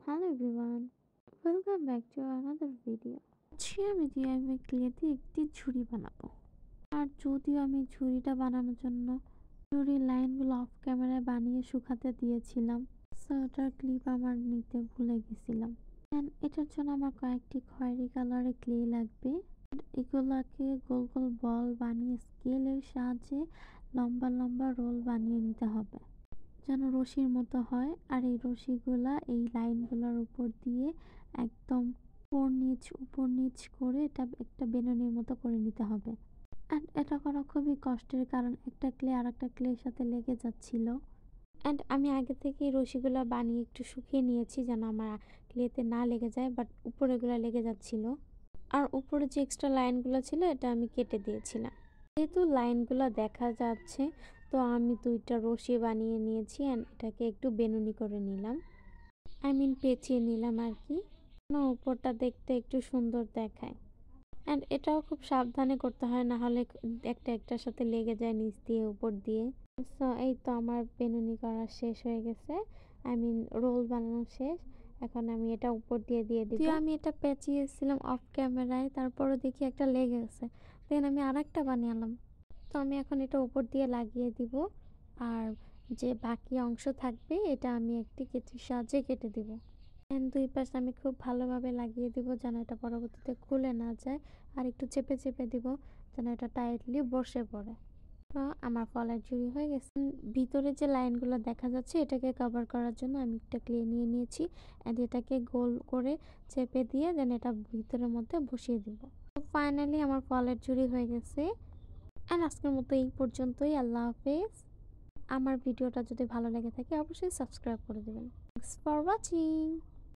Hello everyone, welcome back to another video. আজকে আমি ক্লেতে একটি ঝুড়ি বানাবো। আর যদিও আমি ঝুড়িটা বানানোর জন্য ঝুড়ির লাইনগুলো অফ ক্যামেরায় বানিয়ে শুকাতে দিয়েছিলাম, সো ওটার ক্লিপ আমার নিতে ভুলে গেছিলাম। এটার জন্য আমার কয়েকটি খয়েরি কালারের ক্লে লাগবে। এগুলাকে গোল গোল বল বানিয়ে স্কেলের সাহায্যে লম্বা লম্বা রোল বানিয়ে নিতে হবে যেন রশির মতো হয়। আর এই রশিগুলা এই লাইনগুলোর উপর দিয়ে একদম উপর নিচ করে এটা একটা বেনুনির মতো করে নিতে হবে। অ্যান্ড এটা করা খুবই কষ্টের, কারণ একটা ক্লে আর একটা ক্লের সাথে লেগে যাচ্ছিল। অ্যান্ড আমি আগে থেকে এই রশিগুলো বানিয়ে একটু শুকিয়ে নিয়েছি যেন আমার ক্লেতে না লেগে যায়, বাট উপরেগুলো লেগে যাচ্ছিল। আর উপরে যে এক্সট্রা লাইনগুলো ছিল এটা আমি কেটে দিয়েছিলাম। যেহেতু লাইনগুলো দেখা যাচ্ছে, তো আমি দুইটা রশি বানিয়ে নিয়েছি অ্যান্ড এটাকে একটু বেনুনি করে নিলাম, পেঁচিয়ে নিলাম আর কি, উপরটা দেখতে একটু সুন্দর দেখায়। অ্যান্ড এটাও খুব সাবধানে করতে হয়, না হলে একটার সাথে লেগে যায় নিচ দিয়ে উপর দিয়ে। সো এই তো আমার বেনুনি করা শেষ হয়ে গেছে, রোল বানানো শেষ। এখন আমি এটা উপর দিয়ে দিব। আমি এটা পেঁচিয়েছিলাম অফ ক্যামেরায়, তারপরও দেখি একটা লেগে গেছে, দেন আমি আরেকটা বানালাম। তো আমি এখন এটা উপর দিয়ে লাগিয়ে দিব, আর যে বাকি অংশ থাকবে এটা আমি একটি কেচির সাহায্যে কেটে দিব। দুই পাশে আমি খুব ভালোভাবে লাগিয়ে দিব যেন এটা পরবর্তীতে খুলে না যায়, আর একটু চেপে চেপে দিব যেন এটা টাইটলি বসে পড়ে। তো আমার ফলের ঝুড়ি হয়ে গেছে। ভিতরে যে লাইনগুলো দেখা যাচ্ছে এটাকে কভার করার জন্য আমি একটা ক্লে নিয়ে নিয়েছি, অ্যান্ড এটাকে গোল করে চেপে দিয়ে দেন এটা ভিতরের মধ্যে বসিয়ে দিব। তো ফাইনালি আমার ফলের ঝুড়ি হয়ে গেছে। অ্যান্ড আজকের মতো এই পর্যন্তই। আল্লাহ হাফেজ। আমার ভিডিওটা যদি ভালো লেগে থাকে অবশ্যই সাবস্ক্রাইব করে দেবেন। Thanks for watching.